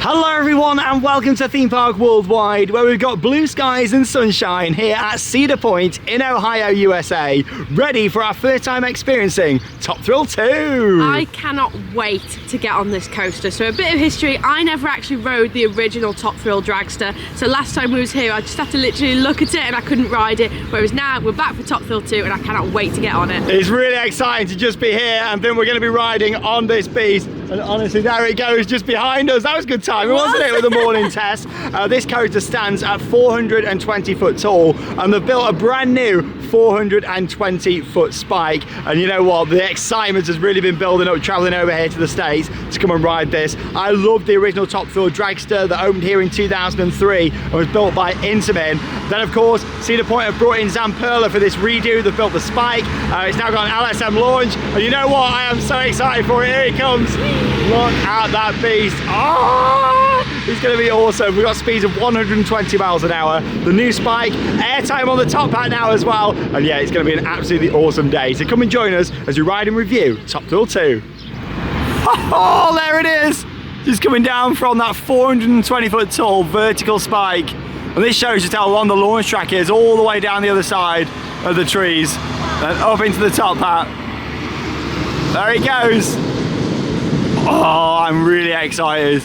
Hello everyone and welcome to Theme Park Worldwide, where we've got blue skies and sunshine here at Cedar Point in Ohio, USA, ready for our first time experiencing Top Thrill 2. I cannot wait to get on this coaster. So a bit of history, I never actually rode the original Top Thrill dragster. So last time we was here, I just had to literally look at it and I couldn't ride it. Whereas now we're back for Top Thrill 2 and I cannot wait to get on it. It's really exciting to just be here, and then we're going to be riding on this beast. And honestly, there it goes just behind us. That was good timing, wasn't it, with the morning test? This coaster stands at 420 foot tall, and they've built a brand new 420 foot spike. And you know what? The excitement has really been building up, traveling over here to the States to come and ride this. I love the original Top Thrill dragster that opened here in 2003 and was built by Intamin. Then, of course, Cedar Point have brought in Zamperla for this redo. They've built the spike. It's now got an LSM launch. And you know what? I am so excited for it. Here it comes. Look at that beast. Oh, it's going to be awesome. We've got speeds of 120 miles an hour. The new spike, airtime on the top hat now as well. And yeah, it's going to be an absolutely awesome day. So come and join us as we ride and review Top Thrill 2. Oh, there it is. Just coming down from that 420 foot tall vertical spike. And this shows just how long the launch track is, all the way down the other side of the trees and up into the top hat. There he goes. Oh, I'm really excited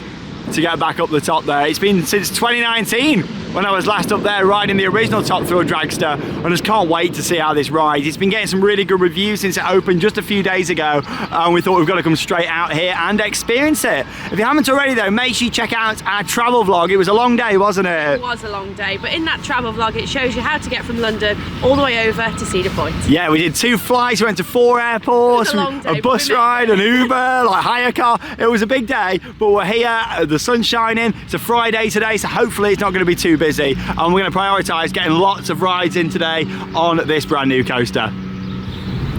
to get back up the top there. It's been since 2019 when I was last up there riding the original Top Thrill dragster. I just can't wait to see how this rides. It's been getting some really good reviews since it opened just a few days ago, and we thought we've got to come straight out here and experience it. If you haven't already though, make sure you check out our travel vlog. It was a long day, wasn't it? It was a long day, but in that travel vlog it shows you how to get from London all the way over to Cedar Point. Yeah, we did 2 flights, we went to 4 airports, It was a long day, a bus ride, an Uber, like hire car. It was a big day, but we're here, the sun's shining. It's a Friday today, so hopefully it's not going to be too busy. And we're going to prioritise getting lots of rides in today on this brand new coaster.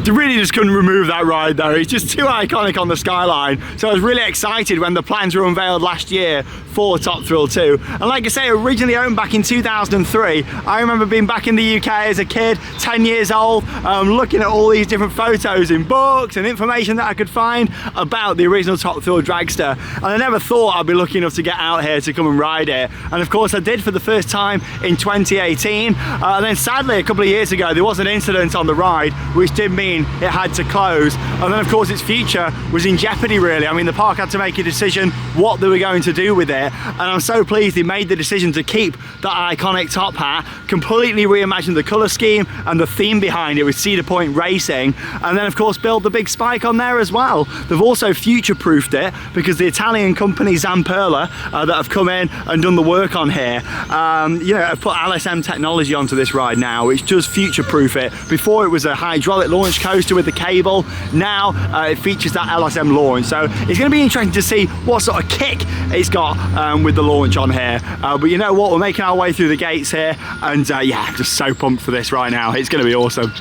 They really just couldn't remove that ride though. It's just too iconic on the skyline. So I was really excited when the plans were unveiled last year for Top Thrill 2. And like I say, originally opened back in 2003. I remember being back in the UK as a kid, 10 years old, looking at all these different photos in books and information that I could find about the original Top Thrill dragster. And I never thought I'd be lucky enough to get out here to come and ride it. And of course I did for the first time in 2018. And then sadly, a couple of years ago, there was an incident on the ride, which did mean it had to close, and then of course its future was in jeopardy really. I mean, the park had to make a decision what they were going to do with it, and I'm so pleased they made the decision to keep that iconic top hat, completely reimagined the colour scheme and the theme behind it with Cedar Point Racing, and then of course build the big spike on there as well. They've also future-proofed it because the Italian company Zamperla that have come in and done the work on here, you know, have put LSM technology onto this ride now, which does future-proof it. Before it was a hydraulic launch coaster with the cable. Now it features that LSM launch, so it's going to be interesting to see what sort of kick it's got with the launch on here. But you know what, we're making our way through the gates here, and yeah, I'm just so pumped for this right now. It's going to be awesome.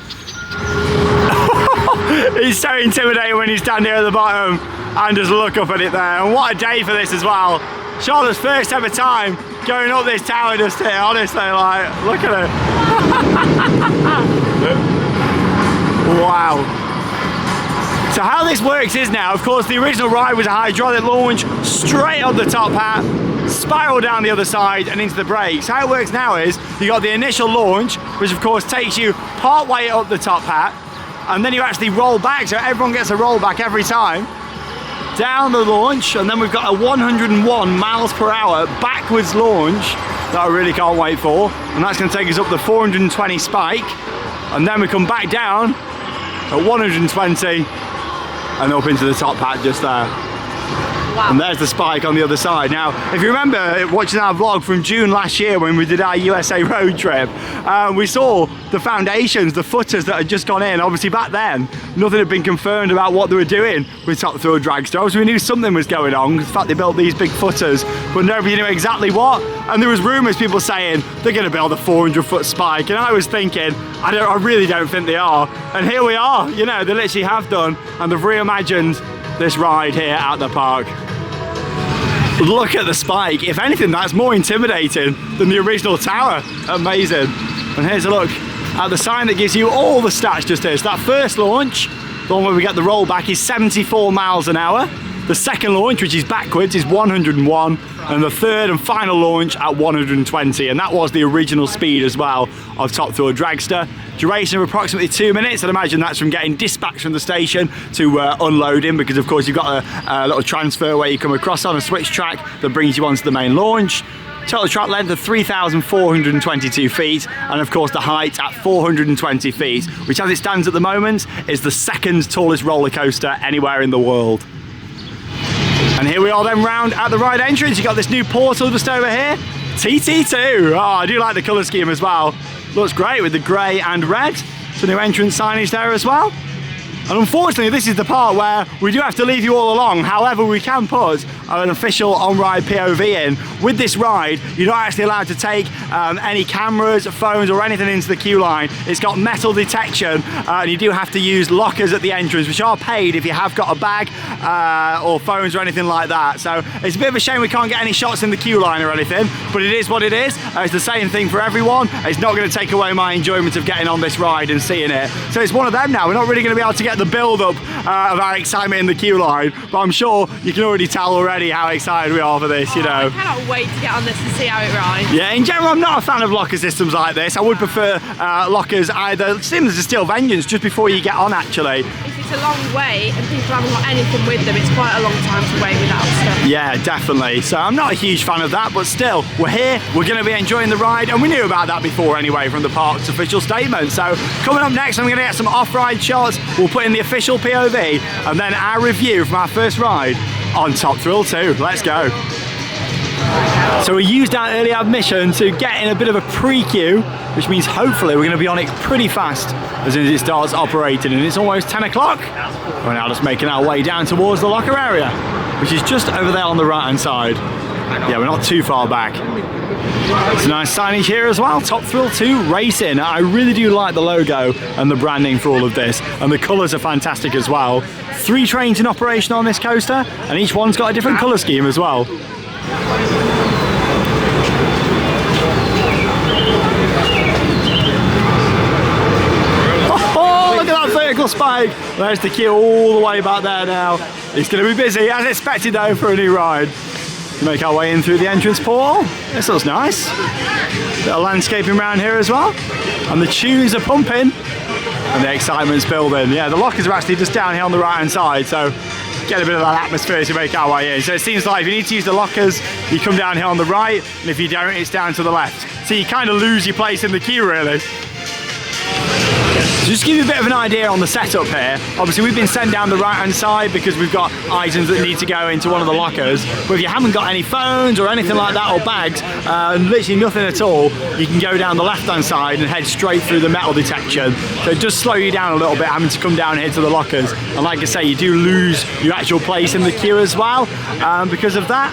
It's so intimidating when you stand here at the bottom and just look up at it there. And what a day for this as well. Charlotte's first ever time going up this tower just here, honestly, like, look at it. Wow. So how this works is now, of course, the original ride was a hydraulic launch straight up the top hat, spiral down the other side and into the brakes. How it works now is you got the initial launch, which of course takes you part way up the top hat, and then you actually roll back, so everyone gets a roll back every time down the launch, and then we've got a 101 miles per hour backwards launch that I really can't wait for, and that's going to take us up the 420 spike, and then we come back down at 120 and up into the top hat just there. Wow. And there's the spike on the other side. Now, if you remember watching our vlog from June last year when we did our USA road trip, we saw the foundations, the footers that had just gone in. Obviously back then, nothing had been confirmed about what they were doing with Top Thrill dragster. So we knew something was going on. In fact, they built these big footers, but nobody knew exactly what. And there was rumours, people saying they're going to build a 400-foot spike. And I was thinking, I really don't think they are. And here we are, you know, they literally have done. And they've reimagined this ride here at the park. Look at the spike. If anything, that's more intimidating than the original tower. Amazing. And here's a look at the sign that gives you all the stats just here. So that first launch, the one where we get the rollback, is 74 miles an hour. The second launch, which is backwards, is 101, and the third and final launch at 120, and that was the original speed as well of Top Thrill Dragster. Duration of approximately 2 minutes. I'd imagine that's from getting dispatched from the station to unloading, because of course you've got a little transfer where you come across on a switch track that brings you onto the main launch. Total track length of 3,422 feet, and of course the height at 420 feet, which as it stands at the moment is the second tallest roller coaster anywhere in the world. And here we are then round at the ride entrance. You've got this new portal just over here, TT2. Oh, I do like the colour scheme as well. Looks great with the grey and red. Some new entrance signage there as well. And unfortunately, this is the part where we do have to leave you all along. However, we can put an official on-ride POV in. With this ride, you're not actually allowed to take any cameras, phones, or anything into the queue line. It's got metal detection, and you do have to use lockers at the entrance, which are paid if you have got a bag or phones or anything like that. So it's a bit of a shame we can't get any shots in the queue line or anything, but it is what it is. It's the same thing for everyone. It's not going to take away my enjoyment of getting on this ride and seeing it. So it's one of them now. We're not really going to be able to get the build-up of our excitement in the queue line, but I'm sure you can already tell already how excited we are for this, you know. I cannot wait to get on this and see how it rides. Yeah, in general, I'm not a fan of locker systems like this. I would prefer lockers either similar to Steel Vengeance just before you get on, actually. If it's a long wait and people haven't got anything with them, it's quite a long time to wait without stuff. Yeah, definitely. So I'm not a huge fan of that, but still, we're here, we're going to be enjoying the ride, and we knew about that before anyway from the park's official statement. So coming up next, I'm going to get some off-ride shots. We'll put in the official POV, and then our review from our first ride on Top Thrill 2. Let's go. So we used our early admission to get in a bit of a pre-queue, which means hopefully we're going to be on it pretty fast as soon as it starts operating, and it's almost 10 o'clock. We're now just making our way down towards the locker area, which is just over there on the right hand side. Yeah, we're not too far back. It's a nice signage here as well, Top Thrill 2 Racing. I really do like the logo and the branding for all of this, and the colours are fantastic as well. 3 trains in operation on this coaster, and each one's got a different colour scheme as well. Oh, look at that vertical spike. There's the queue all the way back there now. It's going to be busy, as expected though, for a new ride. Make our way in through the entrance portal. This looks nice. Bit of landscaping around here as well. And the tunes are pumping. And the excitement's building. Yeah, the lockers are actually just down here on the right hand side, so get a bit of that atmosphere to make our way in. So it seems like if you need to use the lockers, you come down here on the right, and if you don't, it's down to the left. So you kind of lose your place in the queue, really. So just to give you a bit of an idea on the setup here, obviously we've been sent down the right hand side because we've got items that need to go into one of the lockers, but if you haven't got any phones or anything like that, or bags, literally nothing at all, you can go down the left hand side and head straight through the metal detection. So it does slow you down a little bit having to come down here to the lockers, and like I say, you do lose your actual place in the queue as well because of that.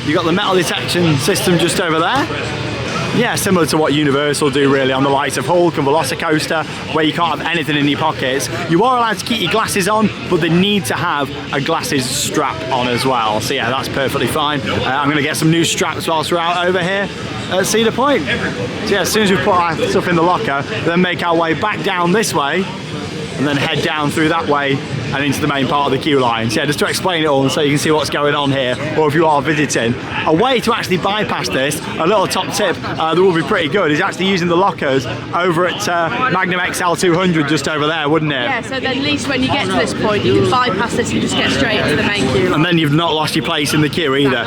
You've got the metal detection system just over there. Yeah, similar to what Universal do really on the likes of Hulk and Velocicoaster, where you can't have anything in your pockets. You are allowed to keep your glasses on, but they need to have a glasses strap on as well. So yeah, that's perfectly fine. I'm going to get some new straps whilst we're out over here at Cedar Point. So yeah, as soon as we put our stuff in the locker, then make our way back down this way, and then head down through that way and into the main part of the queue line. So yeah, just to explain it all so you can see what's going on here, or if you are visiting. A way to actually bypass this, a little top tip that will be pretty good, is actually using the lockers over at Magnum XL 200 just over there, wouldn't it? Yeah, so then at least when you get to this point, you can bypass this and just get straight into the main queue line. And then you've not lost your place in the queue either.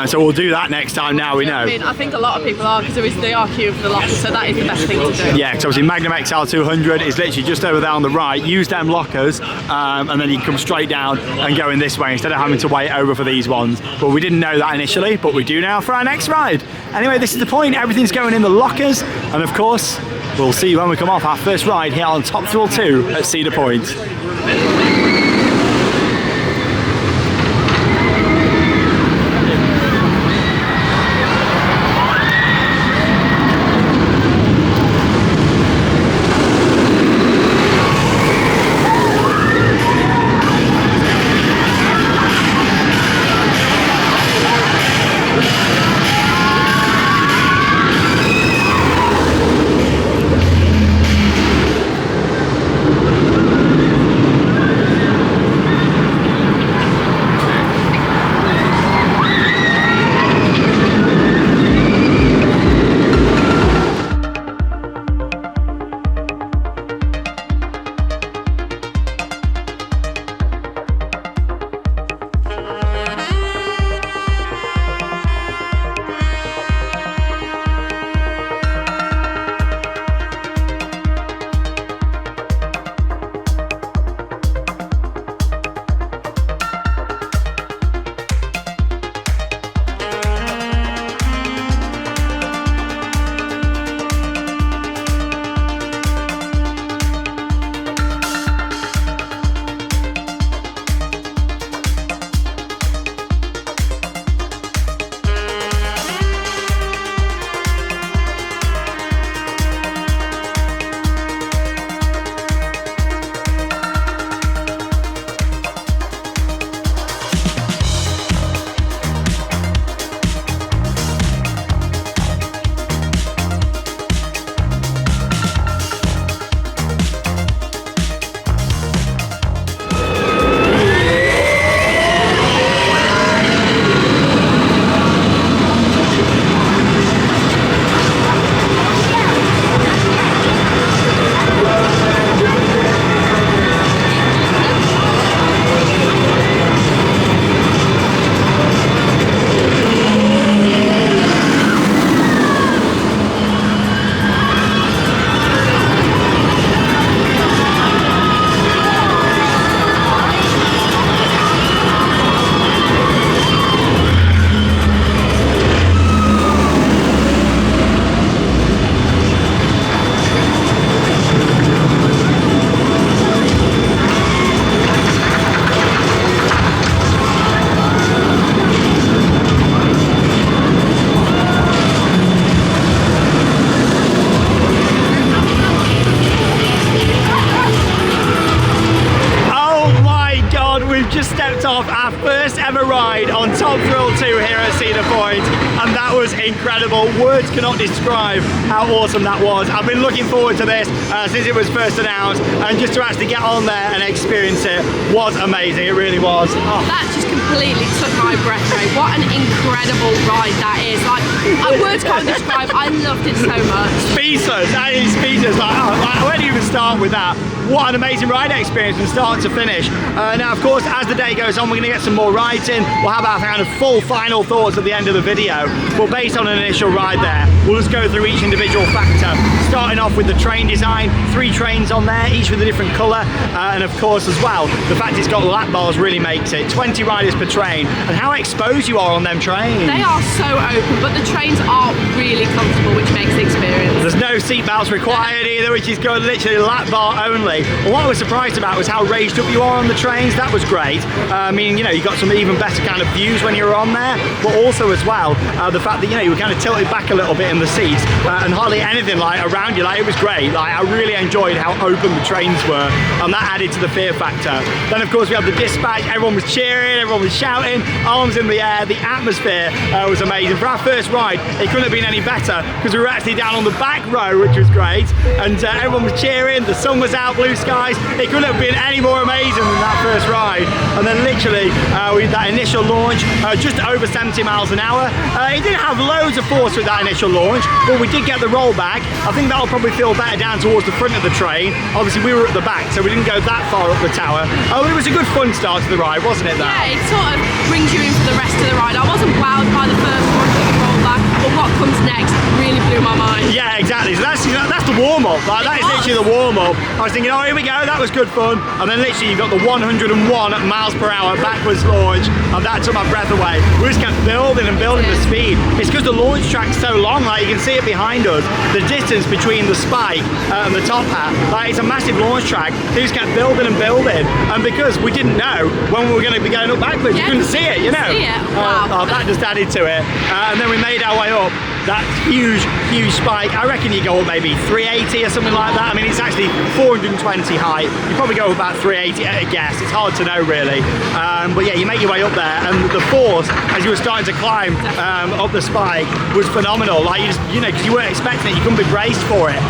So we'll do that next time now we know. I mean, I think a lot of people are, because they are queuing for the lockers, so that is the best thing to do. Yeah, because obviously Magnum XL 200 is literally just over there on the right. Use them lockers, and then you can come straight down and go in this way instead of having to wait over for these ones. But we didn't know that initially, but we do now for our next ride. Anyway, this is the point. Everything's going in the lockers, and of course, we'll see you when we come off our first ride here on Top Thrill 2 at Cedar Point. here at Cedar Point, and that was incredible. Words cannot describe how awesome that was. I've been looking forward to this since it was first announced, and just to actually get on there and experience it was amazing. It really was. Oh. That just completely took my breath away. What an incredible ride that is. Like, words can't describe. I loved it so much. Speechless. I mean, speechless. Like, where do you even start with that? What an amazing ride experience from start to finish. Now, of course, as the day goes on, we're going to get some more rides in. We'll have our kind of full final thoughts at the end of the video. But based on an initial ride there, we'll just go through each individual factor. Starting off with the train design, 3 trains on there, each with a different colour. And of course, as well, the fact it's got lap bars really makes it. 20 riders per train. And how exposed you are on them trains. They are so open, but the trains are really comfortable, which makes the experience. There's no seat belts required either, which is good, literally lap bar only. And what I was surprised about was how raised up you are on the trains. That was great. I mean, you know, you got some even better kind of views when you were on there, but also as well, the fact that, you know, you were kind of tilted back a little bit in the seats and hardly anything like around you. Like, it was great. Like, I really enjoyed how open the trains were, and that added to the fear factor. Then, of course, we had the dispatch. Everyone was cheering, everyone was shouting, arms in the air. The atmosphere was amazing. For our first ride, it couldn't have been any better because we were actually down on the back row, which was great, and everyone was cheering. The sun was out, blue skies. It couldn't have been any more amazing than that first ride. And then literally we had that initial launch, just over 70 miles an hour. It didn't have loads of force with that initial launch, but we did get the rollback. I think that'll probably feel better down towards the front of the train. Obviously we were at the back, so we didn't go that far up the tower. But it was a good fun start to the ride, wasn't it, though? Yeah, it sort of brings you in for the rest of the ride. I wasn't wowed by the first one, the rollback, but what comes next really blew my mind. Yeah, exactly. So that's the warm-up. Like, that is literally the warm-up. I was thinking, oh, here we go, that was good fun. And then literally you got the 101 miles per hour backwards launch, and that took my breath away. We just kept building and building the speed. It's because the launch track's so long, like you can see it behind us. The distance between the spike and the top hat, like, it's a massive launch track. So we just kept building and building. And because we didn't know when we were going to be going up backwards, yeah, you couldn't see it, you know. See it. Wow. That just added to it. And then we made our way up. That huge spike. I reckon you go up maybe 380 or something like that. I mean, it's actually 420 height. You probably go about 380 at a guess. It's hard to know, really. But yeah, you make your way up there, and the force as you were starting to climb up the spike was phenomenal. Like, you know, because you weren't expecting it, you couldn't be braced for it.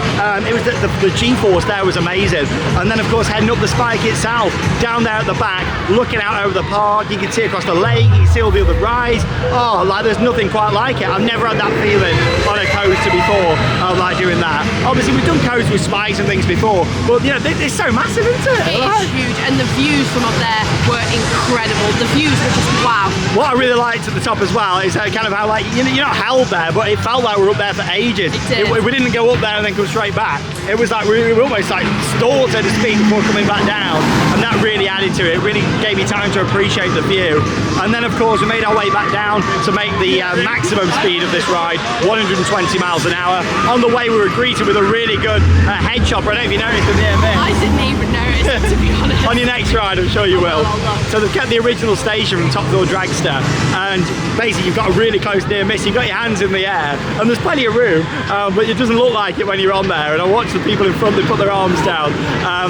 It was the G-force there was amazing. And then, of course, heading up the spike itself, down there at the back, looking out over the park, you can see across the lake, you can see all the other rides. Oh, like, there's nothing quite like it. I've never had that feeling on a coaster before, like doing that. Obviously we've done coasters with spikes and things before, but you know, it's so massive, isn't it? It is huge, and the views from up there were incredible. The views were just wow. What I really liked at the top as well is kind of how, like, you know, you're not held there, but it felt like we were up there for ages. We didn't go up there and then come straight back. It was like we were almost like stalled, so to speak, before coming back down, and that really added to it. It really gave me time to appreciate the view. And then, of course, we made our way back down to make the maximum speed of this ride, 120 miles an hour. On the way we were greeted with a really good head chopper. I don't know if you noticed them near me. I didn't even notice, to be honest. On your next ride, I'm sure you will. So they've kept the original station from Top Thrill Dragster, and basically you've got a really close near miss. You've got your hands in the air, and there's plenty of room, but it doesn't look like it when you're on there. And I watched the people in front, they put their arms down.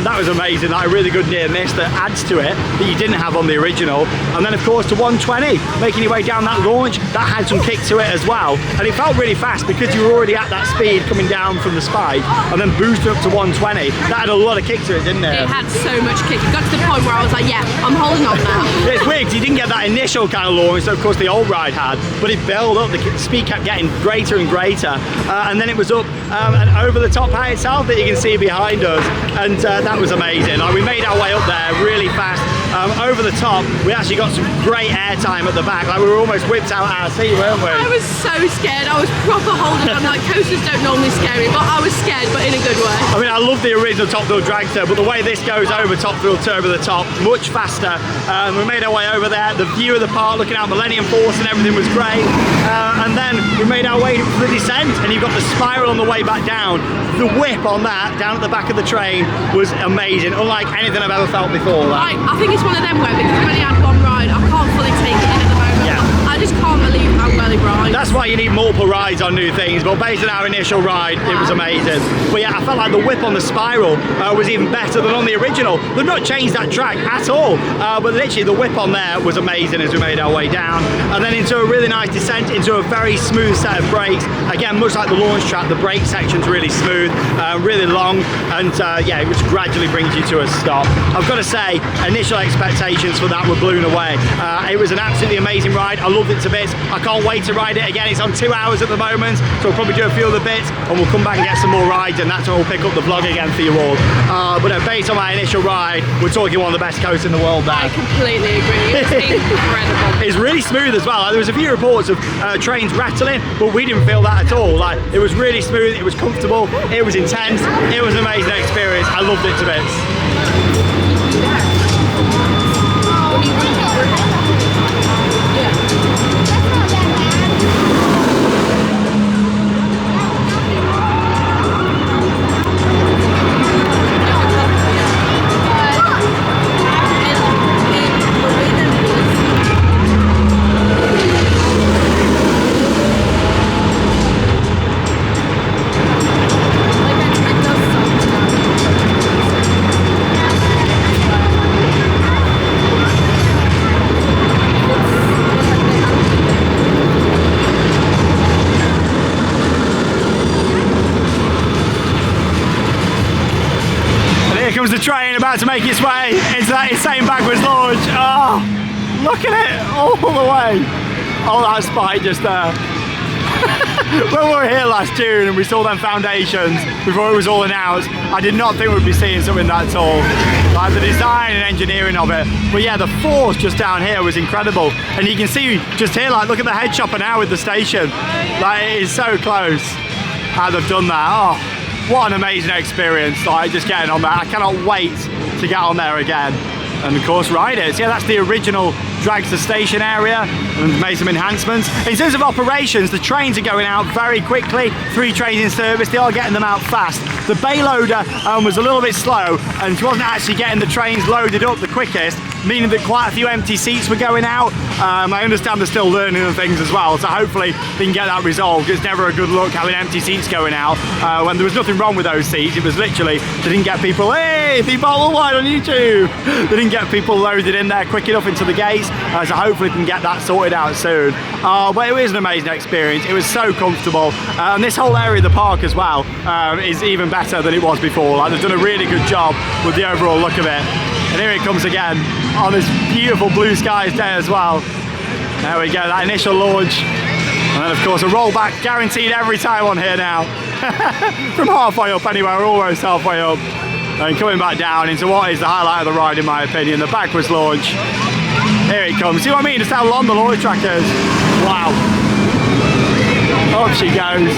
That was amazing. Like, a really good near miss that adds to it that you didn't have on the original. And then, of course, to 120, making your way down that launch, that had some kick to it as well. And it felt really fast because you were already at that speed coming down from the spike, and then boosted up to 120. That had a lot of kick to it, didn't it? It had so much kick. It got to the point where I was like, yeah, I'm holding on now. It's weird, you didn't get that initial kind of launch that, of course, the old ride had, but it built up, the speed kept getting greater and greater, and then it was up and over the top hat itself that you can see behind us, and that was amazing. Like, we made our way up there really fast. Over the top, we actually got some great air time at the back. Like, we were almost whipped out our seat, weren't we? I was so scared. I was proper holding on. Like, coasters don't normally scare me, but I was scared, but in a good way. I mean, I love the original Top Thrill Dragster, but the way this goes over Top Thrill Turbo the Top, much faster. We made our way over there. The view of the park, looking out Millennium Force and everything was great. And then we made our way to the descent, and you've got the spiral on the way back down. The whip on that, down at the back of the train, was amazing, unlike anything I've ever felt before. Like, I think it's one of them where, because I've only had one ride, I can't fully take it in at the moment. Yeah. I just can't believe how well it rides. That's why like you need multiple rides on new things, but based on our initial ride, it was amazing. But yeah, I felt like the whip on the spiral was even better than on the original. They've not changed that track at all, but literally the whip on there was amazing as we made our way down. And then into a really nice descent into a very smooth set of brakes. Again, much like the launch track, the brake section's really smooth, really long, and yeah, it just gradually brings you to a stop. I've got to say, initial expectations for that were blown away. It was an absolutely amazing ride. I loved it to bits. I can't wait to ride it again. It's on 2 hours at the moment, so we'll probably do a few of the bits, and we'll come back and get some more rides, and that's when we'll pick up the vlog again for you all. But based on my initial ride, we're talking one of the best coasts in the world there. I completely agree. It's incredible. It's really smooth as well. There was a few reports of trains rattling, but we didn't feel that at all. Like, it was really smooth, it was comfortable, it was intense, it was an amazing experience. I loved it to bits. The train about to make its way into that insane backwards launch. Oh, look at it all the way. Oh, that spike just there. When we were here last June and we saw them foundations before it was all announced, I did not think we'd be seeing something that tall. Like the design and engineering of it. But yeah, the force just down here was incredible. And you can see just here, like, look at the head chopper now with the station. Like, it is so close how they've done that. Oh, what an amazing experience, like, just getting on there. I cannot wait to get on there again and of course ride it. So yeah, that's the original Dragster station area, and made some enhancements. In terms of operations, the trains are going out very quickly. 3 trains in service, they are getting them out fast. The bay loader was a little bit slow and wasn't actually getting the trains loaded up the quickest, meaning that quite a few empty seats were going out. I understand they're still learning and things as well, so hopefully they can get that resolved. It's never a good look having empty seats going out when there was nothing wrong with those seats. It was literally, they didn't get people, hey, the bottle of wine on YouTube. They didn't get people loaded in there quick enough into the gates, so hopefully we can get that sorted out soon. But it was an amazing experience. It was so comfortable. And this whole area of the park as well is even better than it was before. Like, they've done a really good job with the overall look of it. And here it comes again on this beautiful blue skies day as well. There we go, that initial launch. And then of course a rollback guaranteed every time on here now. From halfway up anyway, we're almost halfway up. And coming back down into what is the highlight of the ride in my opinion, the backwards launch. Here it comes. See what I mean? Just how long the launch track is. Wow. Up she goes.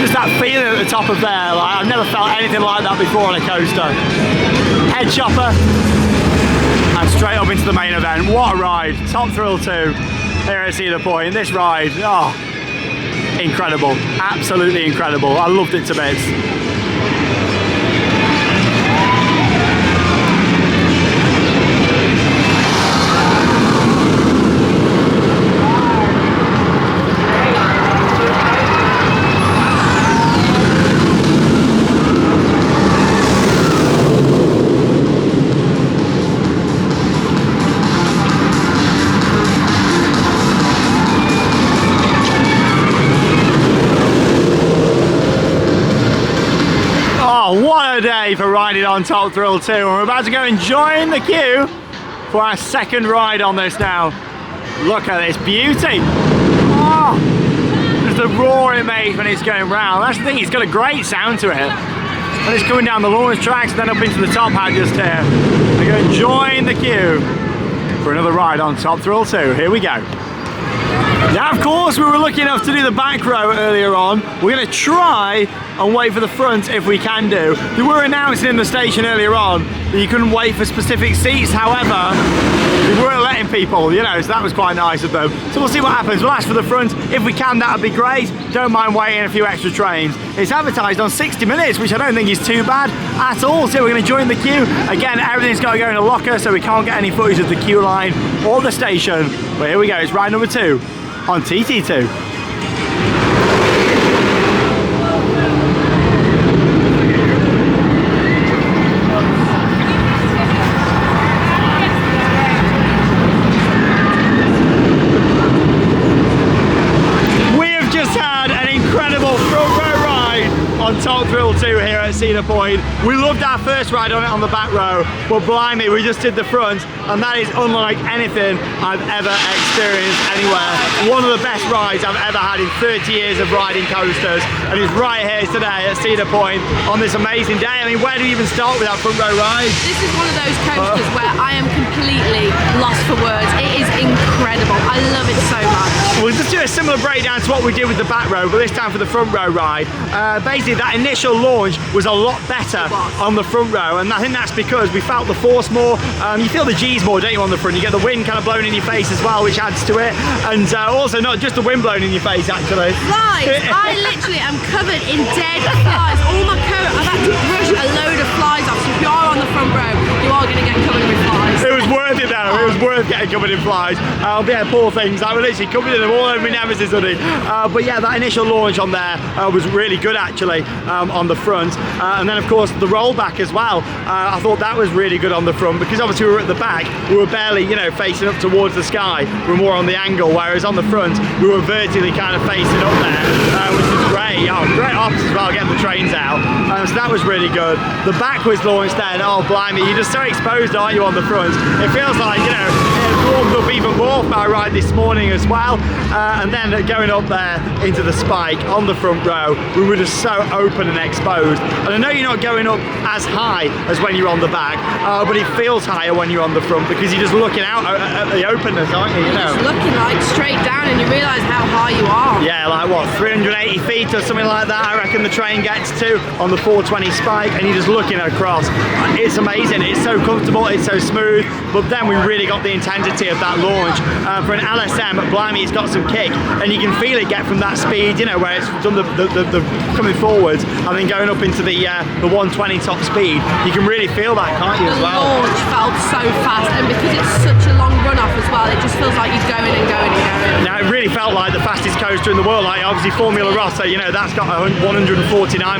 Just that feeling at the top of there, like, I've never felt anything like that before on a coaster. Head chopper, and straight up into the main event. What a ride. Top Thrill 2 here at Cedar Point. This ride, oh, incredible. Absolutely incredible. I loved it to bits. What a day for riding on Top Thrill 2, and we're about to go and join the queue for our second ride on this now. Look at this beauty. Oh, just the roar it makes when it's going round. That's the thing, it's got a great sound to it. And it's coming down the launch tracks and then up into the top hat just here. We're going to join the queue for another ride on Top Thrill 2. Here we go. Now, of course, we were lucky enough to do the back row earlier on. We're going to try and wait for the front if we can do. They were announcing in the station earlier on that you couldn't wait for specific seats. However, they weren't letting people, you know, so that was quite nice of them. So we'll see what happens. We'll ask for the front. If we can, that would be great. Don't mind waiting a few extra trains. It's advertised on 60 minutes, which I don't think is too bad at all. So we're going to join the queue. Again, everything's got to go in a locker, so we can't get any footage of the queue line or the station. But here we go. It's ride number 2 on TT2. On Top Thrill 2 here at Cedar Point. We loved our first ride on it on the back row, but blimey, we just did the front, and that is unlike anything I've ever experienced anywhere. One of the best rides I've ever had in 30 years of riding coasters, and it's right here today at Cedar Point on this amazing day. I mean, where do we even start with that front row ride? This is one of those coasters where I am completely lost for words. It is incredible. I love it so much. We'll just do a similar breakdown to what we did with the back row, but this time for the front row ride. Basically, that initial launch was a lot better on the front row, and I think that's because we felt the force more. You feel the G's more, don't you, on the front? You get the wind kind of blowing in your face as well, which adds to it, and also not just the wind blowing in your face, actually. Flies! I literally am covered in dead flies. All my coat, I've had to brush a load of flies off, so if you are on the front row, you are going to get covered with flies. It was worth it though, it was worth getting covered in flies. Yeah, poor things, I was literally covered in them all over my nemesis hoodie. But yeah, that initial launch on there was really good actually on the front. And then of course the rollback as well. I thought that was really good on the front because obviously we were at the back, we were barely, you know, facing up towards the sky. We were more on the angle, whereas on the front we were vertically kind of facing up there, which is great. Oh, great ops as well, getting the trains out. So that was really good. The backwards launch then, oh blimey, you're just so exposed, aren't you, on the front? It feels like, you know, it warmed up even more for our ride this morning as well. And then going up there into the spike on the front row, we were just so open and exposed. And I know you're not going up as high as when you're on the back, but it feels higher when you're on the front because you're just looking out at the openness, aren't you? You're just looking like straight down and you realise how high you are. Yeah, like what, 380 feet or something like that, I reckon the train gets to on the 420 spike, and you're just looking across. It's amazing, it's so comfortable, it's so smooth, but then we really got the intensity of that launch. For an LSM, blimey, it's got some kick, and you can feel it get from that speed, you know, where it's done the coming forwards, and then going up into the 120 top speed. You can really feel that, can't you, as well? The launch felt so fast, and because it's such a long run off as well, it just feels like you're going and going and going. Now, it really felt like the fastest coaster in the world, like obviously Formula Rossa, you know, that's got a 149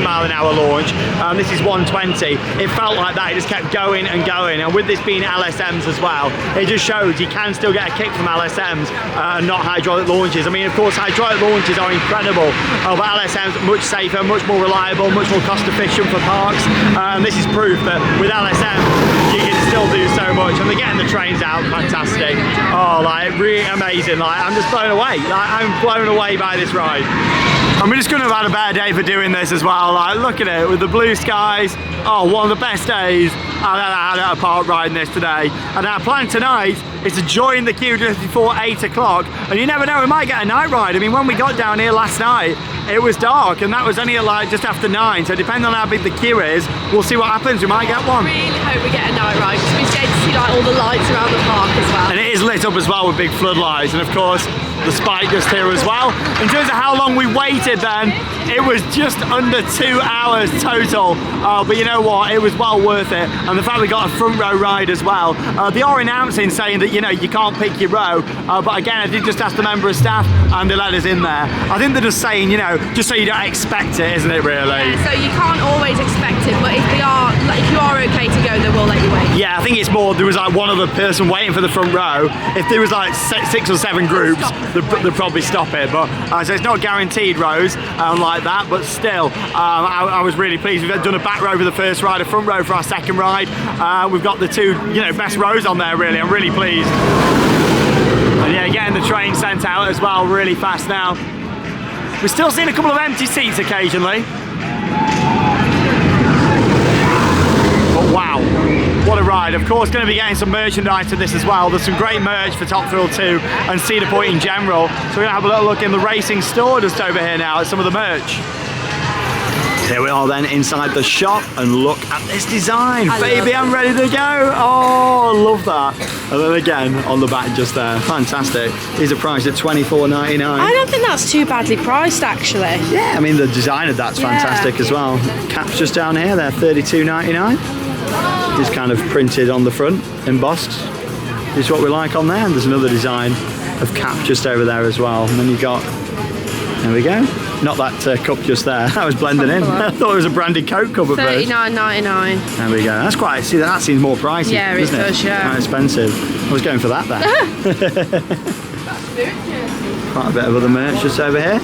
mile/hour launch, this is 120. It felt like that, it just kept going and going, and with this being LSMs as well, it just shows you can still get a kick from LSMs and not hydraulic launches. I mean, of course, hydraulic launches are incredible, but LSMs much safer, much more reliable, much more cost efficient for parks, and this is proof that with LSM you can still do so much, and they're getting the trains out fantastic. Oh, like really amazing, like I'm just blown away, like I'm blown away by this ride. And we're just going to have had a better day for doing this as well. Like, look at it with the blue skies. Oh, one of the best days I've ever had at a park riding this today. And our plan tonight is to join the queue just before 8 o'clock. And you never know, we might get a night ride. I mean, when we got down here last night, it was dark, and that was only at like just after 9. So depending on how big the queue is, we'll see what happens. We might get one. I really hope we get a night ride because we get to see like all the lights around the park as well. And it is lit up as well with big floodlights, and of course the spike just here as well. In terms of how long we waited then, it was just under 2 hours total, but you know what, it was well worth it. And the fact we got a front row ride as well. They are announcing saying that, you know, you can't pick your row, but again, I did just ask the member of staff and they let us in there. I think they're just saying, you know, just so you don't expect it, isn't it, really? Yeah, so you can't always expect it, but if they are, like, if you are okay to go, they will let you wait. Yeah, I think it's more, there was like one other person waiting for the front row. If there was like 6 or 7 groups, they'd probably stop it, but so it's not guaranteed rows like that, but still I was really pleased. We've done a back row for the first ride, a front row for our second ride. We've got the 2, you know, best rows on there, really. I'm really pleased. And yeah, getting the train sent out as well really fast now. We're still seeing a couple of empty seats occasionally, but wow, what a ride. Of course, going to be getting some merchandise to this as well. There's some great merch for Top Thrill 2 and Cedar Point in general. So we're going to have a little look in the racing store just over here now at some of the merch. Here we are then inside the shop, and look at this design. Baby, I'm ready to go. Oh, I love that. And then again on the back just there. Fantastic. These are priced at $24.99. I don't think that's too badly priced, actually. Yeah, I mean the design of that's fantastic as well. Caps just down here, they're $32.99. Just kind of printed on the front, embossed. This is what we like on there. And there's another design of cap just over there as well. And then you've got, there we go. Not that cup just there. That was blending in. I thought it was a branded Coke cup at first. $39.99. There we go. That's quite, see, that seems more pricey. Yeah, it doesn't does, yeah. Quite expensive. I was going for that there. Quite a bit of other merch just over here.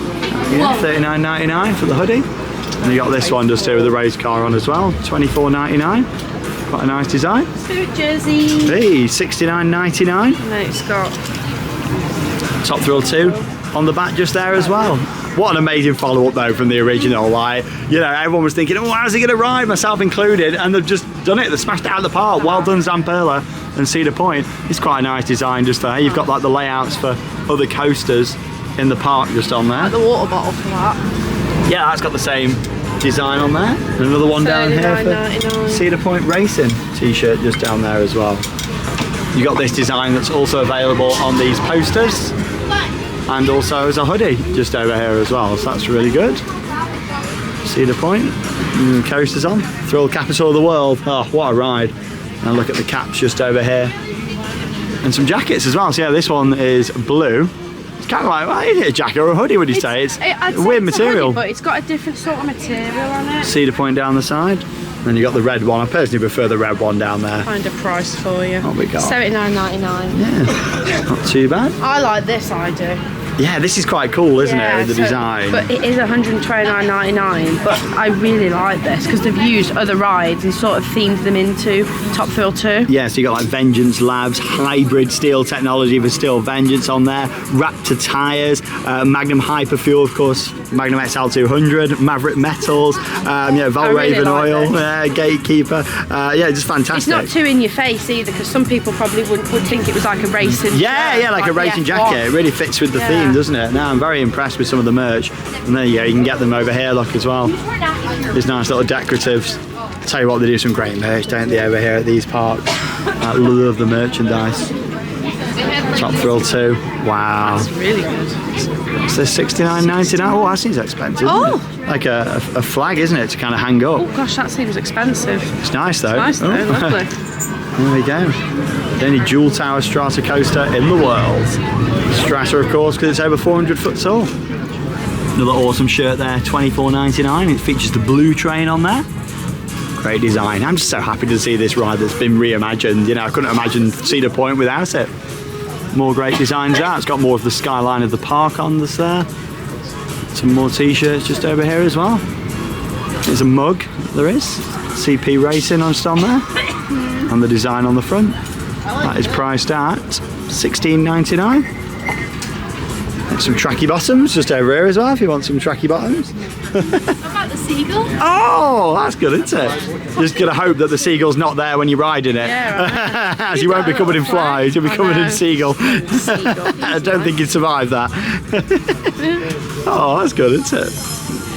Yeah, $39.99 for the hoodie. And you got this one just here with the race car on as well. $24.99. Quite a nice design. Suit jersey. Hey, $69.99. And then it's got Top Thrill 2 on the back just there as well. What an amazing follow-up though from the original. Like, you know, everyone was thinking, oh, how's he going to ride, myself included, and they've just done it. They've smashed it out of the park. Well done, Zamperla and Cedar Point. It's quite a nice design just there. You've got like the layouts for other coasters in the park just on there. the water bottle for that. Yeah, that's got the same design on there. And another one down here for Cedar Point Racing t-shirt just down there as well. You got this design that's also available on these posters, and also as a hoodie just over here as well, so that's really good. Cedar Point, coasters on, thrill capital of the world. Oh, what a ride. And look at the caps just over here, and some jackets as well. So yeah, this one is blue. It's kind of like, well, is it a jacket or a hoodie, would you say? It's I'd a say weird it's material. A hoodie, but it's got a different sort of material on it. Cedar Point down the side. Then you got the red one. I personally prefer the red one down there. Find a price for you. What we got? $79.99. Yeah, not too bad. I like this, I do. Yeah, this is quite cool, isn't it, with the design? But it is $129.99. But I really like this because they've used other rides and sort of themed them into Top Thrill 2. Yeah, so you got like Vengeance Labs, hybrid steel technology for Steel Vengeance on there, Raptor tyres, Magnum Hyperfuel, of course, Magnum XL200, Maverick Metals, Valraven really Oil, like Gatekeeper. Yeah, just fantastic. It's not too in your face either because some people probably would think it was like a racing. Yeah, like a racing jacket. It really fits with the theme, doesn't it? Now I'm very impressed with some of the merch. And there you go, you can get them over here, look, as well. These nice little decoratives. Tell you what, they do some great merch, don't they, over here at these parks. I love the merchandise. Top Thrill 2. Wow. That's really good. What's this, $69.99? Oh, that seems expensive. Oh. Like a flag, isn't it, to kind of hang up? Oh gosh, that seems expensive. It's nice though. It's nice though, lovely. There we go. The only dual tower strata coaster in the world. Strata, of course, because it's over 400 foot tall. Another awesome shirt there, $24.99. It features the blue train on there. Great design. I'm just so happy to see this ride that's been reimagined. You know, I couldn't imagine Cedar Point without it. More great designs out. It's got more of the skyline of the park on this there. Some more t-shirts just over here as well. There's a mug, there is. CP Racing just on there. And the design on the front. That is priced at $16.99. Some tracky bottoms just over here as well if you want some tracky bottoms. What about the seagull? Oh, that's good, isn't it? Just gotta hope that the seagull's not there when you're riding it. Yeah, right. As you won't be covered in flies, you'll be covered in seagull. I don't think you'd survive that. Oh, that's good, isn't it?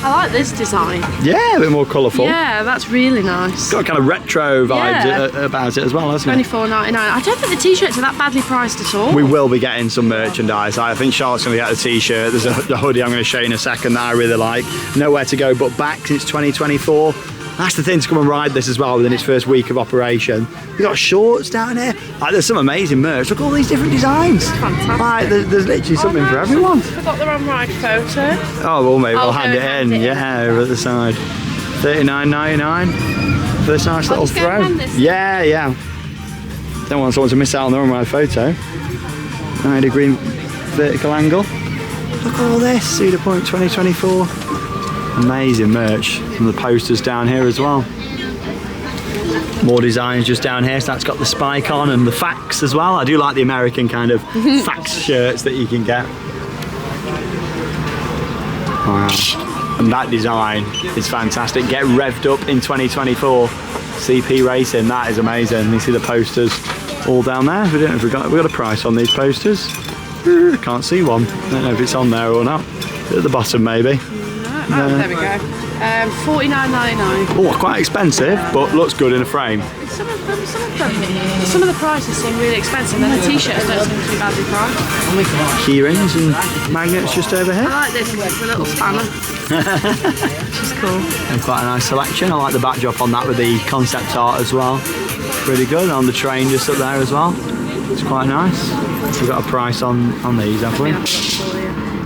I like this design. Yeah, a bit more colourful. Yeah, that's really nice. Got kind of retro vibes about it as well, hasn't it? $24.99. I don't think the t-shirts are that badly priced at all. We will be getting some merchandise. I think Charlotte's going to get the t-shirt. There's the hoodie I'm going to show you in a second that I really like. Nowhere to go but back since 2024. That's the thing to come and ride this as well within its first week of operation. We've got shorts down here. Like, there's some amazing merch. Look at all these different designs. Fantastic. Like, there's literally something for everyone. Forgot the wrong ride photo. Oh, well, maybe we'll I'll hand go it hand in. it in. Yeah, over at the side. $39.99 for this nice little just go throw. hand this. Yeah. Don't want someone to miss out on the wrong ride photo. 9-degree vertical angle. Look at all this. Cedar Point 2024. Amazing merch. And the posters down here as well. More designs just down here. So that's got the spike on and the facts as well. I do like the American kind of facts shirts that you can get. Wow. And that design is fantastic. Get revved up in 2024. CP Racing, that is amazing. You see the posters all down there. We don't know if we got a price on these posters. Can't see one. I don't know if it's on there or not. At the bottom maybe. Oh, there we go. $49.99. Oh, quite expensive, but looks good in a frame. Some of the prices seem really expensive, and the t-shirts don't seem to be badly priced. Key rings and magnets just over here. I like this one, it's a little spanner. Which is cool. And quite a nice selection. I like the backdrop on that with the concept art as well. Pretty good. On the train just up there as well. It's quite nice. We've got a price on these, have we?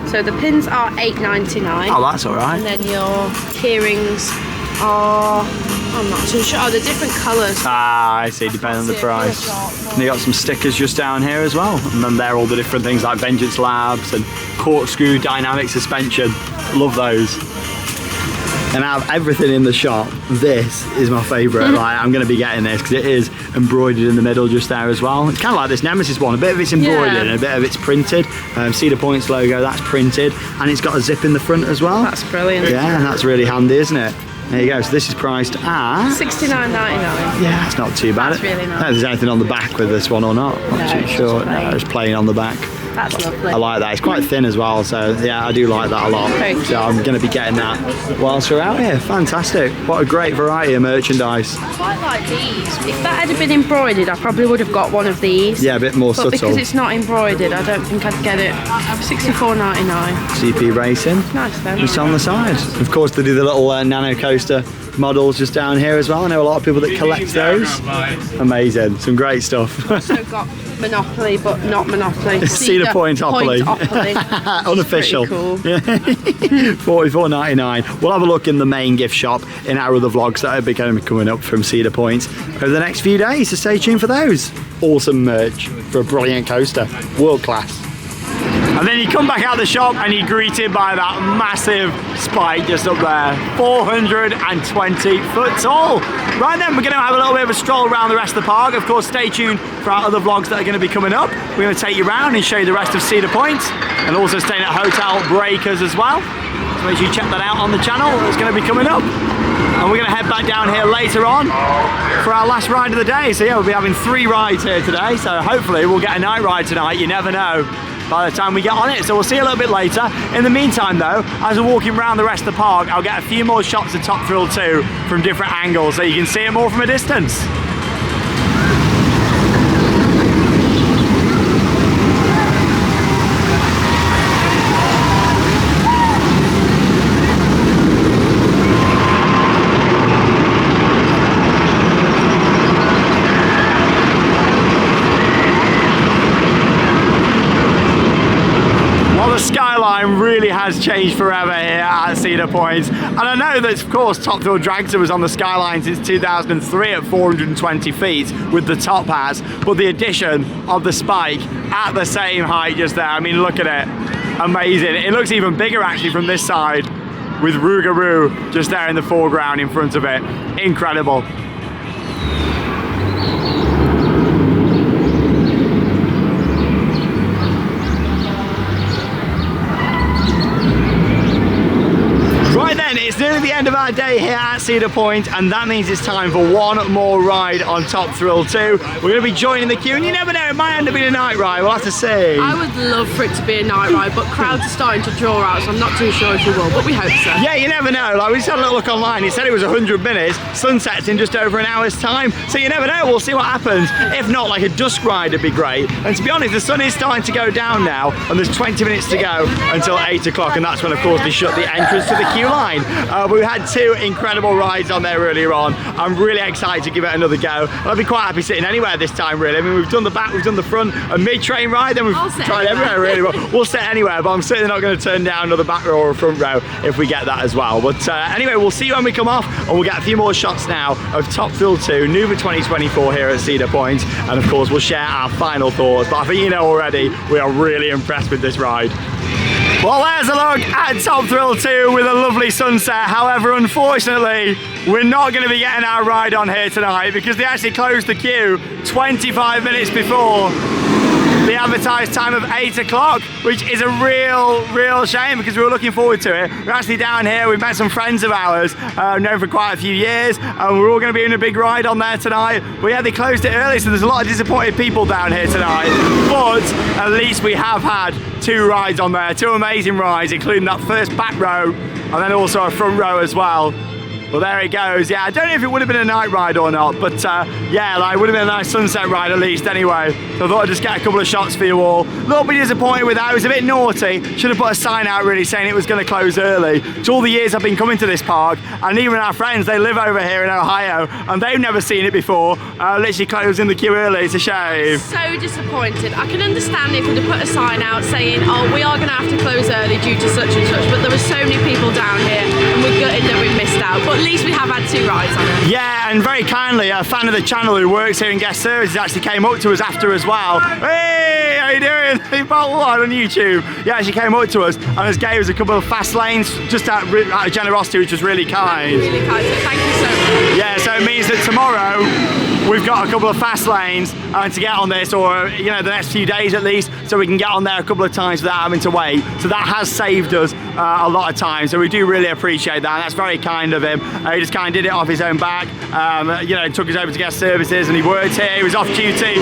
So the pins are $8.99. Oh, that's all right. And then your key rings are, I'm not too sure. Oh, they're different colours. Ah, I see, depending on the price. And they got some stickers just down here as well. And then there are all the different things like Vengeance Labs and corkscrew dynamic suspension. Love those. And out of everything in the shop, this is my favourite. Like, I'm going to be getting this because it is embroidered in the middle just there as well. It's kind of like this Nemesis one. A bit of it's embroidered and a bit of it's printed. Cedar Point's logo, that's printed. And it's got a zip in the front as well. That's brilliant. Yeah, and that's really handy, isn't it? There you go. So this is priced at $69.99. Yeah, it's not too bad. That's really nice. I don't know if there's anything on the back with this one or not. Not too sure. No, it's plain on the back. That's lovely. I like that. It's quite thin as well, so yeah, I do like that a lot. So I'm going to be getting that whilst we're out here. Fantastic. What a great variety of merchandise. I quite like these. If that had been embroidered, I probably would have got one of these. Yeah, a bit more subtle. But because it's not embroidered, I don't think I'd get it. $64.99. CP Racing. Nice though. Just on the side. Of course, they do the little nano coaster models just down here as well. I know a lot of people that collect those. Amazing. Some great stuff. Also got Monopoly, but not Monopoly. Cedar Point-opoly. Unofficial. Cool. $44.99. We'll have a look in the main gift shop in our other vlogs that are going to be coming up from Cedar Point over the next few days, so stay tuned for those. Awesome merch for a brilliant coaster. World class. And then you come back out the shop and you're greeted by that massive spike just up there. 420 foot tall. Right then, we're going to have a little bit of a stroll around the rest of the park. Of course, stay tuned for our other vlogs that are going to be coming up. We're going to take you around and show you the rest of Cedar Point and also staying at Hotel Breakers as well. So make sure you check that out on the channel. It's going to be coming up. And we're going to head back down here later on for our last ride of the day. So yeah, we'll be having 3 rides here today. So hopefully we'll get a night ride tonight. You never know by the time we get on it, so we'll see you a little bit later. In the meantime though, as we're walking around the rest of the park, I'll get a few more shots of Top Thrill 2 from different angles so you can see it more from a distance. Really has changed forever here at Cedar Point, and I know that of course Top Thrill Dragster was on the skyline since 2003 at 420 feet with the top hats, but the addition of the spike at the same height just there, I mean look at it, amazing. It looks even bigger actually from this side with Rougarou just there in the foreground in front of it. Incredible. It's nearly the end of our day here at Cedar Point, and that means it's time for one more ride on Top Thrill 2. We're going to be joining the queue, and you never know, it might end up being a night ride, we'll have to see. I would love for it to be a night ride, but crowds are starting to draw out, so I'm not too sure if we will, but we hope so. Yeah, you never know. Like, we just had a little look online, it said it was 100 minutes, sunset's in just over an hour's time, so you never know, we'll see what happens. If not, like a dusk ride would be great. And to be honest, the sun is starting to go down now, and there's 20 minutes to go until 8 o'clock, and that's when of course they shut the entrance to the queue line. We had 2 incredible rides on there earlier on. I'm really excited to give it another go. I'll be quite happy sitting anywhere this time really. I mean, we've done the back, we've done the front, a mid-train ride, then we've tried everywhere really. We'll sit anywhere, but I'm certainly not going to turn down another back row or a front row if we get that as well. But anyway, we'll see you when we come off, and we'll get a few more shots now of Top Thrill 2, Nuva 2024 here at Cedar Point. And of course, we'll share our final thoughts. But I think you know already, we are really impressed with this ride. Well, there's a look at Top Thrill 2 with a lovely sunset. However, unfortunately, we're not going to be getting our ride on here tonight because they actually closed the queue 25 minutes before the advertised time of 8 o'clock, which is a real shame because we were looking forward to it. We're actually down here, we've met some friends of ours, known for quite a few years, and we're all going to be in a big ride on there tonight. But yeah, they closed it early, so there's a lot of disappointed people down here tonight. But at least we have had 2 rides on there, 2 amazing rides, including that first back row, and then also a front row as well. Well, there it goes. Yeah, I don't know if it would have been a night ride or not, but yeah, like, it would have been a nice sunset ride at least anyway. So I thought I'd just get a couple of shots for you all. A little bit disappointed with that. It was a bit naughty. Should have put a sign out really saying it was going to close early. It's all the years I've been coming to this park, and even our friends, they live over here in Ohio, and they've never seen it before. Literally closing the queue early. It's a shame. So disappointed. I can understand if they'd have put a sign out saying, oh, we are going to have to close early due to such and such, but there were so many people down here, and we're gutted that we missed out. But at least we have had 2 rides on it. Yeah, and very kindly, a fan of the channel who works here in guest services actually came up to us after as well. Hey, how you doing? He bought one on YouTube. Yeah, she came up to us and just gave us a couple of fast lanes just out of generosity, which was really kind. Really kind, so thank you so much. Yeah, so it means that tomorrow we've got a couple of fast lanes to get on this, or you know, the next few days at least, so we can get on there a couple of times without having to wait. So that has saved us a lot of time, so we do really appreciate that, and that's very kind of him. He just kind of did it off his own back, you know, took us over to guest services, and he worked here, he was off duty.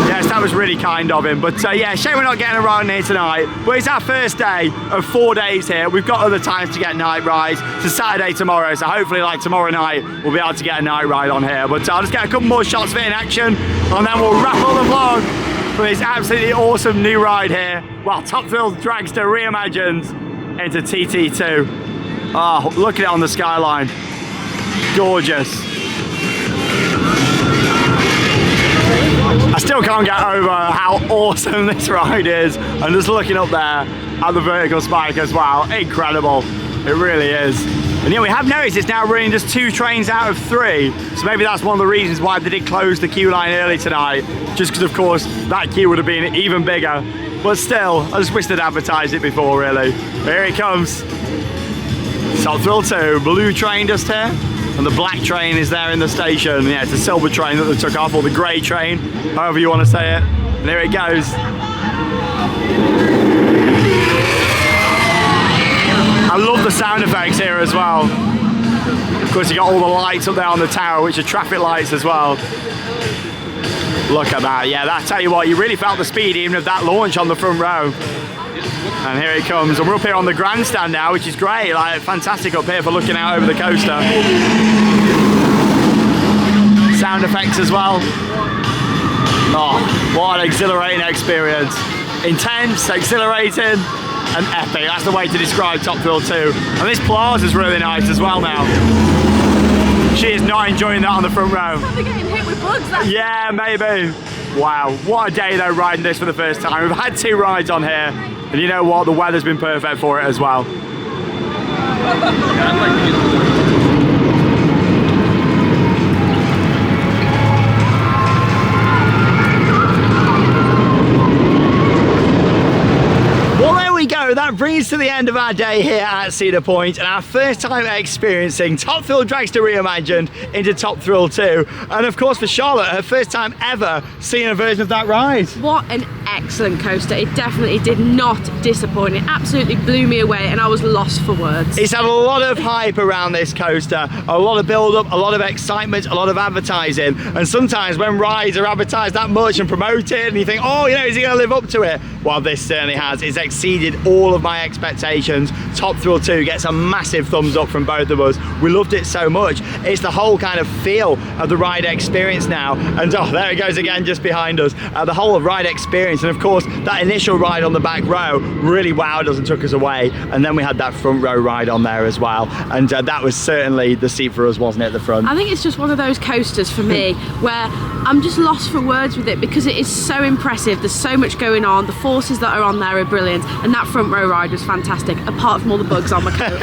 Yes, that was really kind of him. But yeah, shame we're not getting a ride in here tonight. But it's our first day of 4 days here. We've got other times to get night rides. It's Saturday tomorrow, so hopefully like tomorrow night, we'll be able to get a night ride on here. But I'll just get a couple more shots of it in action, and then we'll wrap up the vlog for this absolutely awesome new ride here. Well, Top Thrill Dragster reimagined into TT2. Oh, look at it on the skyline. Gorgeous. I still can't get over how awesome this ride is. I'm just looking up there at the vertical spike as well. Incredible. It really is. And yeah, we have noticed it's now running just 2 trains out of 3. So maybe that's one of the reasons why they did close the queue line early tonight. Just because, of course, that queue would have been even bigger. But still, I just wish they'd advertised it before, really. Here it comes. Top Thrill 2, blue train just here. And the black train is there in the station. Yeah, it's a silver train that they took off, or the grey train, however you want to say it. And here it goes. I love the sound effects here as well. Of course, you got all the lights up there on the tower, which are traffic lights as well. Look at that. Yeah, I tell you what, you really felt the speed even of that launch on the front row. And here it comes, and we're up here on the grandstand now, which is great, like fantastic up here for looking out over the coaster. Sound effects as well. Oh, what an exhilarating experience. Intense, exhilarating, and epic. That's the way to describe Top Thrill 2. And this plaza is really nice as well now. She is not enjoying that on the front row. Probably getting hit with bugs. Yeah, maybe. Wow, what a day though, riding this for the first time. We've had 2 rides on here, and you know what, the weather's been perfect for it as well. Well, there we go. That brings us to the end of our day here at Cedar Point, and our first time experiencing Top Thrill Dragster reimagined into Top Thrill 2. And of course for Charlotte, her first time ever seeing a version of that ride. What an excellent coaster. It definitely did not disappoint. It absolutely blew me away, and I was lost for words. It's had a lot of hype around this coaster, a lot of build up, a lot of excitement, a lot of advertising. And sometimes when rides are advertised that much and promoted, and you think, oh, you know, is he gonna live up to it? Well, this certainly has. It's exceeded all of my expectations. Top Thrill 2 gets a massive thumbs up from both of us. We loved it so much. It's the whole kind of feel of the ride experience now. And oh, there it goes again just behind us. The whole ride experience, and of course that initial ride on the back row really wowed us and took us away. And then we had that front row ride on there as well. And that was certainly the seat for us, wasn't it, at the front? I think it's just one of those coasters for me where I'm just lost for words with it, because it is so impressive. There's so much going on. The forces that are on there are brilliant, and that front row ride was fantastic, apart from all the bugs on my coat.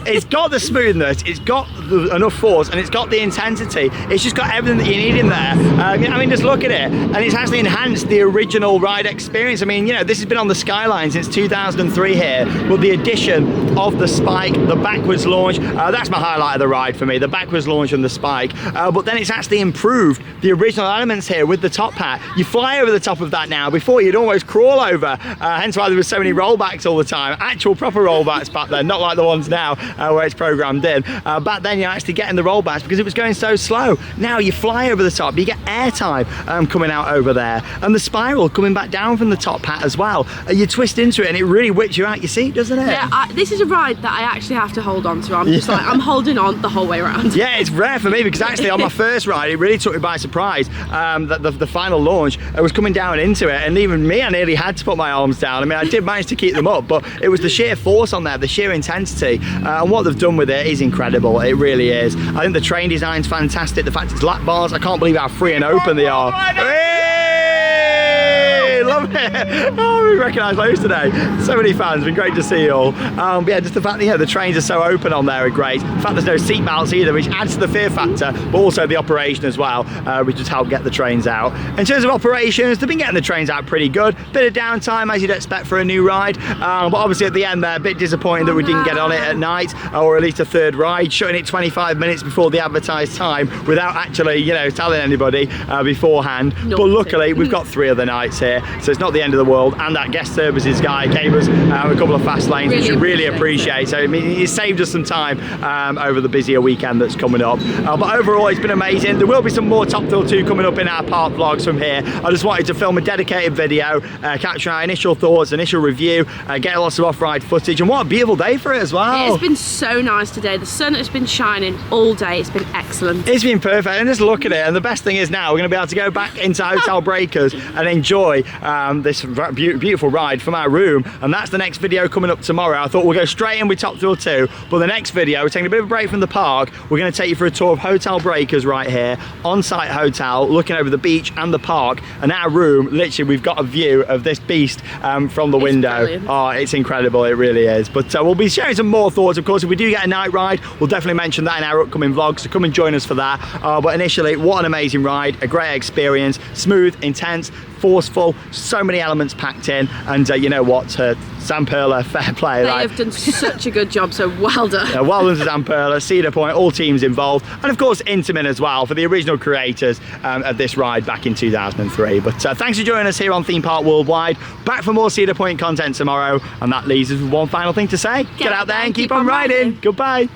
It's got the smoothness, it's got enough force, and it's got the intensity. It's just got everything that you need in there. I mean, just look at it, and it's actually enhanced the original ride experience. I mean, you know, this has been on the Skyline since 2003 here, but the addition of the spike, the backwards launch, that's my highlight of the ride for me, the backwards launch and the spike. But then it's actually improved the original elements here with the top hat. You fly over the top of that now. Before you'd almost crawl over, hence why there was so many rollbacks rollbacks all the time, actual proper rollbacks back then, not like the ones now where it's programmed in. Back then you're actually getting the rollbacks because it was going so slow. Now you fly over the top, you get airtime coming out over there, and the spiral coming back down from the top hat as well. You twist into it and it really whips you out your seat, doesn't it? Yeah, this is a ride that I actually have to hold on to. I'm just like, I'm holding on the whole way around. Yeah, it's rare for me because actually on my first ride, it really took me by surprise that the final launch was coming down into it, and even me, I nearly had to put my arms down. I mean, I did manage to keep them up, but it was the sheer force on there, the sheer intensity, and what they've done with it is incredible. It really is. I think the train design's fantastic. The fact it's lap bars, I can't believe how free and open they are. Hey, love it. Oh, we recognise those today. So many fans, been great to see you all. But yeah, just the fact that the trains are so open on there are great. The fact there's no seat belts either, which adds to the fear factor, but also the operation as well, which just help get the trains out. In terms of operations, they've been getting the trains out pretty good. Bit of downtime as you'd expect for a new ride, but obviously at the end they're a bit disappointed that we didn't get on it at night, or at least a third ride, shutting it 25 minutes before the advertised time without actually, telling anybody beforehand. But luckily we've got 3 other nights here, so it's not the end of the world, and that guest services guy gave us a couple of fast lanes, which we really appreciate. So I mean, he saved us some time over the busier weekend that's coming up. But overall it's been amazing. There will be some more Top Thrill 2 coming up in our park vlogs from here. I just wanted to film a dedicated video, capture our initial thoughts, initial review, get lots of off-ride footage, and what a beautiful day for it as well. It's been so nice today. The sun has been shining all day. It's been excellent. It's been perfect, and just look at it. And the best thing is now we're going to be able to go back into Hotel Breakers and enjoy this beautiful ride from our room, and that's the next video coming up tomorrow. I thought we'll go straight in with Top Thrill 2, but the next video we're taking a bit of a break from the park. We're going to take you for a tour of Hotel Breakers right here, on-site hotel, looking over the beach and the park, and our room, literally we've got a view of this beast from the window. Brilliant. Oh, it's incredible, it really is. But we'll be sharing some more thoughts. Of course, if we do get a night ride, we'll definitely mention that in our upcoming vlogs, so come and join us for that. But initially, what an amazing ride, a great experience, smooth, intense, forceful, so many elements packed in, and you know what, Sam Perla, fair play. They have done such a good job, so well done. Well done to Sam Perla, Cedar Point, all teams involved, and of course Intamin as well, for the original creators of this ride back in 2003. But thanks for joining us here on Theme Park Worldwide. Back for more Cedar Point content tomorrow, and that leaves us with one final thing to say. Get out there and keep on riding. Goodbye.